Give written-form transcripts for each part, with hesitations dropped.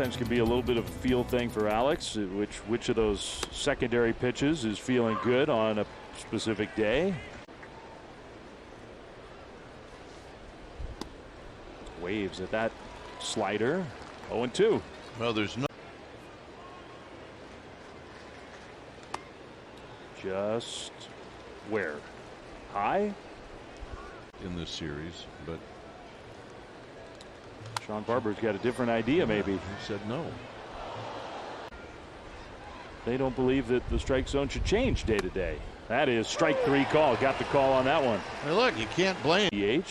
Sometimes can be a little bit of a feel thing for Alex, which of those secondary pitches is feeling good on a specific day. Waves at that slider. 0-2. Well, there's no. Just where? High? In this series, but Sean Barber's got a different idea, maybe. He said no. They don't believe that the strike zone should change day to day. That is strike 3 call. Got the call on that one. Hey, look, you can't blame DH.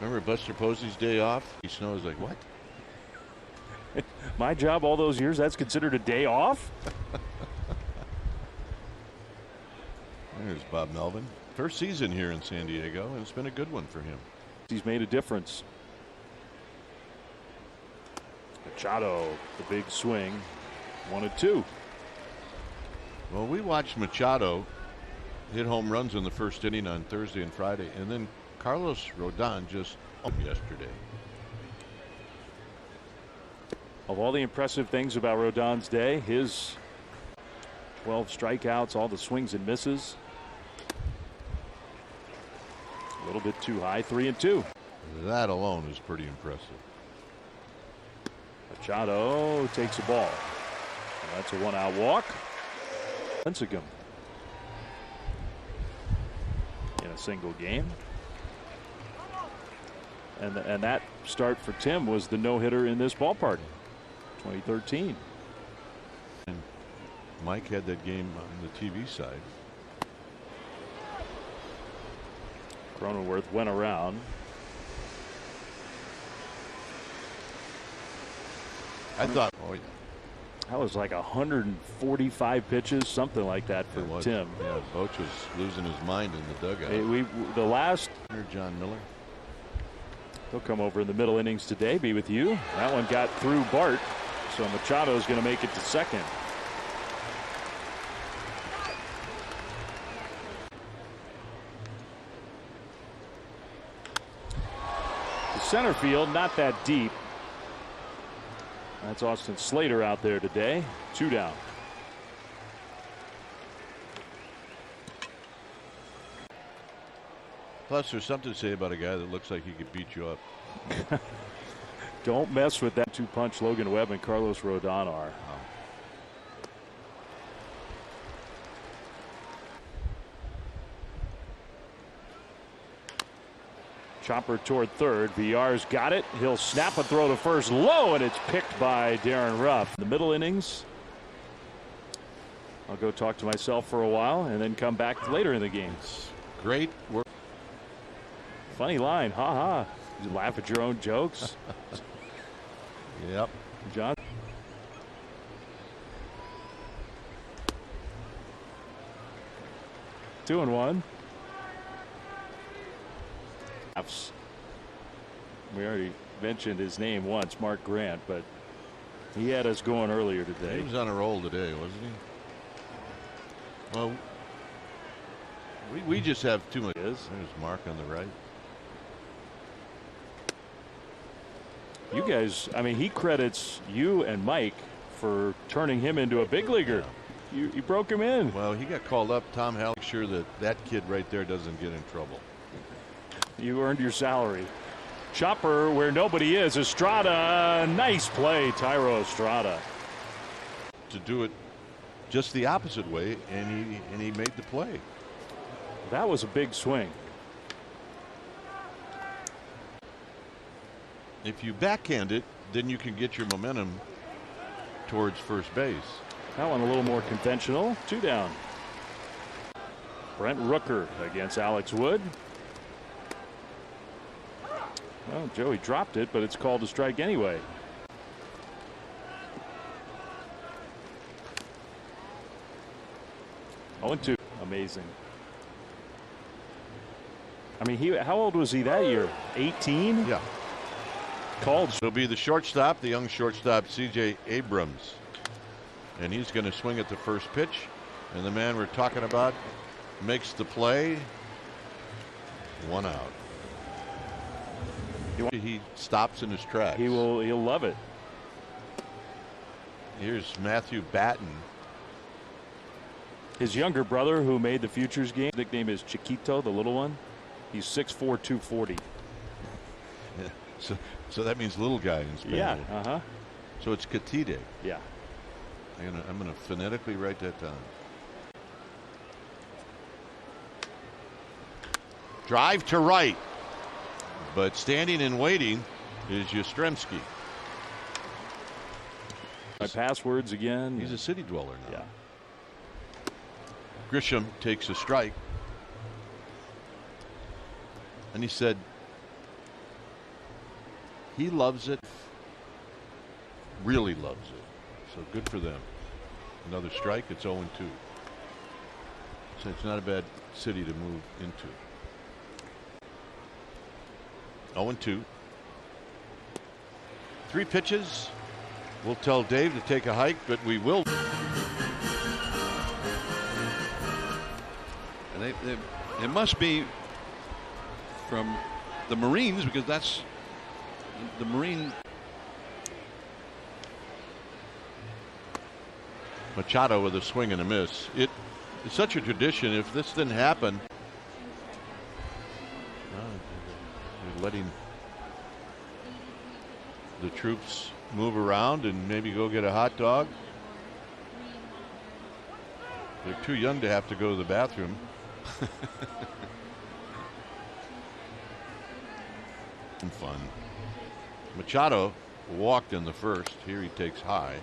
Remember Buster Posey's day off? He snows like, what? My job all those years, that's considered a day off? There's Bob Melvin. First season here in San Diego, and it's been a good one for him. He's made a difference. Machado, the big swing. 1-2. Well, we watched Machado hit home runs in the first inning on Thursday and Friday, and then Carlos Rodon just yesterday. Of all the impressive things about Rodon's day, his 12 strikeouts, all the swings and misses. A little bit too high. 3-2. That alone is pretty impressive. Machado takes a ball. That's a 1-out walk. Lincecum in a single game. And that start for Tim was the no-hitter in this ballpark. 2013. And Mike had that game on the TV side. Cronenworth went around. I thought, oh, that was like 145 pitches, something like that for Tim. Yeah, Boch was losing his mind in the dugout. Hey, the last. John Miller. He'll come over in the middle innings today, be with you. That one got through Bart, so Machado's going to make it to second. The center field, not that deep. That's Austin Slater out there today. 2 down. Plus, there's something to say about a guy that looks like he could beat you up. Don't mess with that 2-punch Logan Webb and Carlos Rodon are. Chopper toward third. Villar's got it. He'll snap a throw to first low, and it's picked by Darren Ruff. The middle innings. I'll go talk to myself for a while and then come back later in the game. Great work. Funny line. Ha ha. You laugh at your own jokes. Yep. John. Two and one. We already mentioned his name once, Mark Grant, but he had us going earlier today. He was on a roll today, wasn't he? Well, we just have too much. There's Mark on the right. You guys, I mean, he credits you and Mike for turning him into a big leaguer. Yeah. You broke him in. Well, he got called up. Tom Hall, make sure that that kid right there doesn't get in trouble. You earned your salary. Chopper where nobody is. Estrada, nice play, Tyro Estrada. To do it just the opposite way, and he made the play. That was a big swing. If you backhand it, then you can get your momentum towards first base. That one a little more conventional. 2 down. Brent Rooker against Alex Wood. Well, Joey dropped it, but it's called a strike anyway. Oh, 2. Amazing. I mean, how old was he that year? 18? Yeah. Called. He'll be the shortstop, the young shortstop, C.J. Abrams. And he's going to swing at the first pitch. And the man we're talking about makes the play. 1 out. He stops in his tracks. He'll love it. Here's Matthew Batten. His younger brother, who made the Futures game, nickname is Chiquito, the little one. He's 6'4", 240. Yeah. So that means little guy in Spanish. Yeah. So it's Catide. Yeah. I'm gonna phonetically write that down. Drive to right, but standing and waiting is Yastrzemski. My passwords again. He's a city dweller now. Yeah. Grisham takes a strike, and he said he loves it, really loves it. So good for them. Another strike. It's 0-2. So it's not a bad city to move into. 0-2. 3 pitches. We'll tell Dave to take a hike, but we will. And it must be from the Marines, because that's the Marine. Machado with a swing and a miss. It's such a tradition. If this didn't happen, you're letting the troops move around and maybe go get a hot dog. They're too young to have to go to the bathroom. Fun. Machado walked in the first. Here he takes high.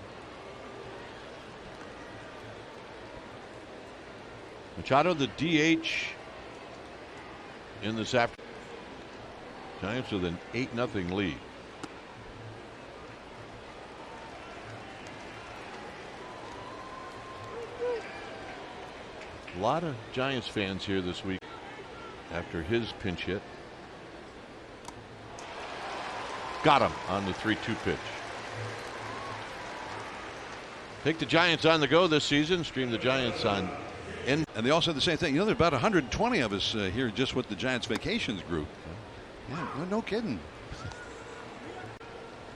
Machado, the DH in this afternoon. Giants with an 8-0 lead. A lot of Giants fans here this week after his pinch hit. Got him on the 3-2 pitch. Take the Giants on the go this season. Stream the Giants on. And they all said the same thing. You know, there are about 120 of us here just with the Giants Vacations group. Yeah, no kidding.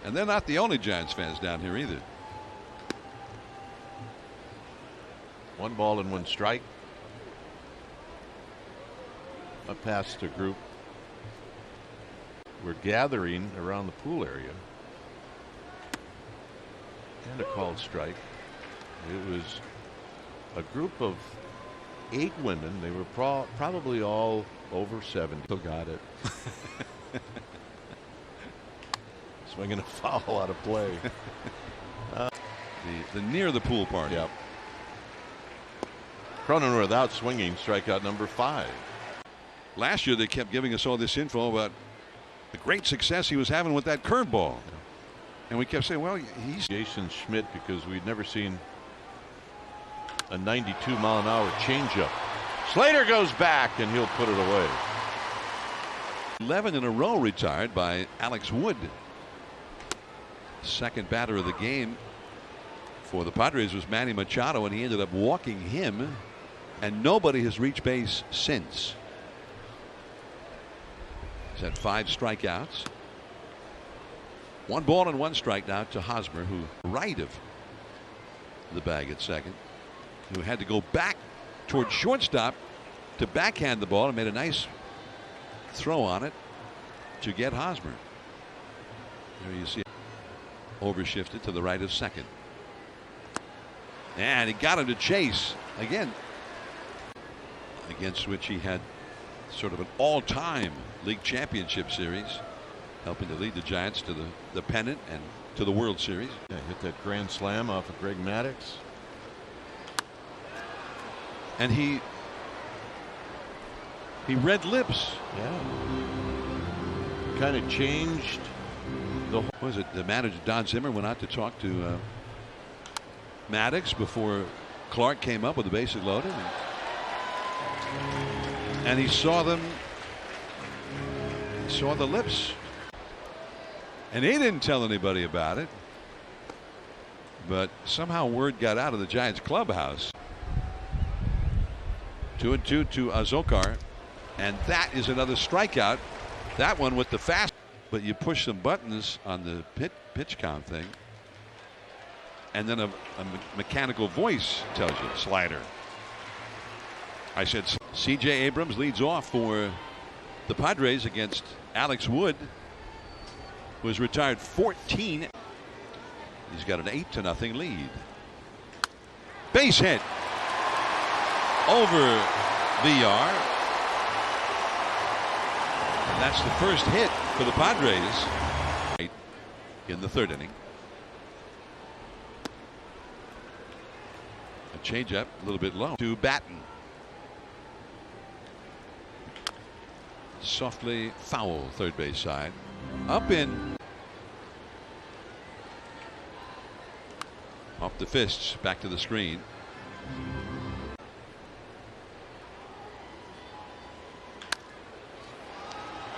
And they're not the only Giants fans down here either. 1 ball and 1 strike. Up past the group. We're gathering around the pool area. And a called strike. It was a group of 8 women. They were probably all over 70. Still got it. Swinging a foul out of play. The near the pool party. Yep. Cronin without swinging, strikeout number 5. Last year they kept giving us all this info about the great success he was having with that curveball. And we kept saying, well, he's Jason Schmidt, because we'd never seen a 92-mile-an-hour changeup. Slater goes back and he'll put it away. 11 in a row retired by Alex Wood. Second batter of the game for the Padres was Manny Machado, and he ended up walking him, and nobody has reached base since. He's had 5 strikeouts. 1 ball and 1 strike now to Hosmer, who right of the bag at second, who had to go back towards shortstop to backhand the ball and made a nice throw on it to get Hosmer. There you see it overshifted to the right of second. And he got him to chase again, against which he had sort of an all-time league championship series, helping to lead the Giants to the pennant and to the World Series. Yeah, hit that grand slam off of Greg Maddux. And he read lips. Yeah. Kind of changed the whole. What was it? The manager, Don Zimmer, went out to talk to Maddux before Clark came up with the bases loaded. And he saw them. He saw the lips. And he didn't tell anybody about it. But somehow word got out of the Giants clubhouse. 2-2 to Azócar. And that is another strikeout. That one with the fast. but you push some buttons on the pitch count thing, and then a mechanical voice tells you slider. I said C.J. Abrams leads off for the Padres against Alex Wood, who has retired 14. He's got an 8-0 lead. Base hit over Villar. And that's the first hit for the Padres in the third inning. A changeup a little bit low to Batten. Softly foul third base side. Up in. Off the fists, back to the screen.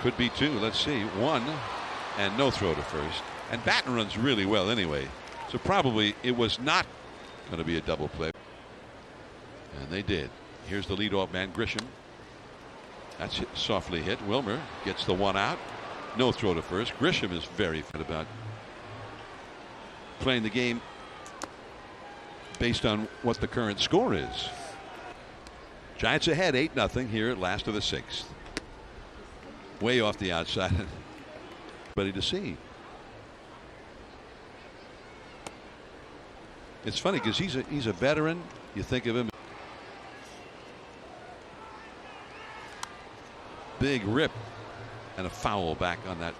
Could be two. Let's see. One and no throw to first. And Batten runs really well anyway. So probably it was not going to be a double play. And they did. Here's the leadoff man, Grisham. That's softly hit. Wilmer gets the one out. No throw to first. Grisham is very fit about playing the game based on what the current score is. Giants ahead 8-0 here at last of the sixth. Way off the outside. Ready to see. It's funny because he's a veteran. You think of him. Big rip and a foul back on that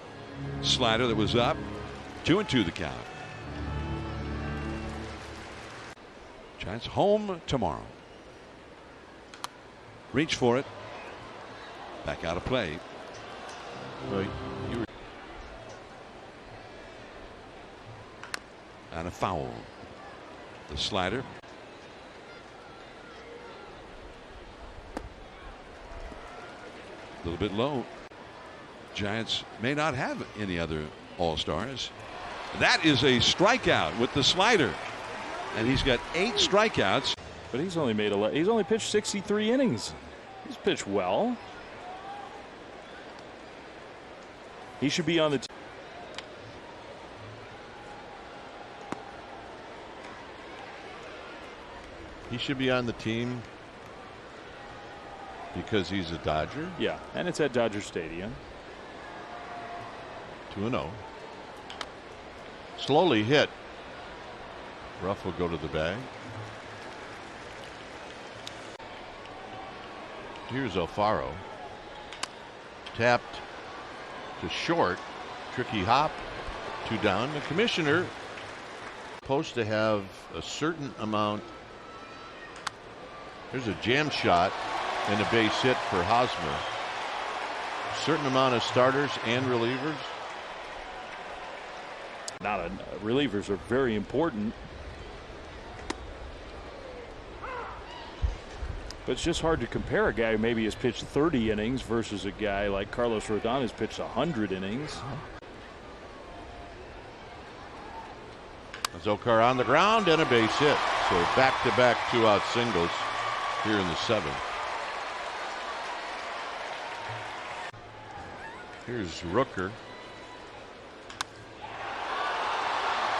slider that was up. 2-2 the count. Giants home tomorrow. Reach for it. Back out of play. Well, And a foul. The slider. A little bit low. Giants may not have any other all-stars. That is a strikeout with the slider. And he's got 8 strikeouts. But he's only made he's only pitched 63 innings. He's pitched well. He should be on the team. he should be on the team because he's a Dodger. Yeah, and it's at Dodger Stadium. 2-0. Slowly hit. Ruff will go to the bag. Here's Alfaro. Tapped to short. Tricky hop. 2 down. The commissioner supposed to have a certain amount. There's a jam shot and a base hit for Hosmer. A certain amount of starters and relievers. Relievers are very important. But it's just hard to compare a guy who maybe has pitched 30 innings versus a guy like Carlos Rodon has pitched 100 innings. Zokar on the ground and a base hit. So back-to-back 2-out singles here in the 7th. Here's Rooker.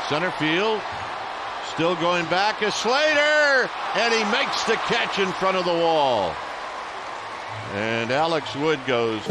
Center field. Still going back is Slater, and he makes the catch in front of the wall. And Alex Wood goes.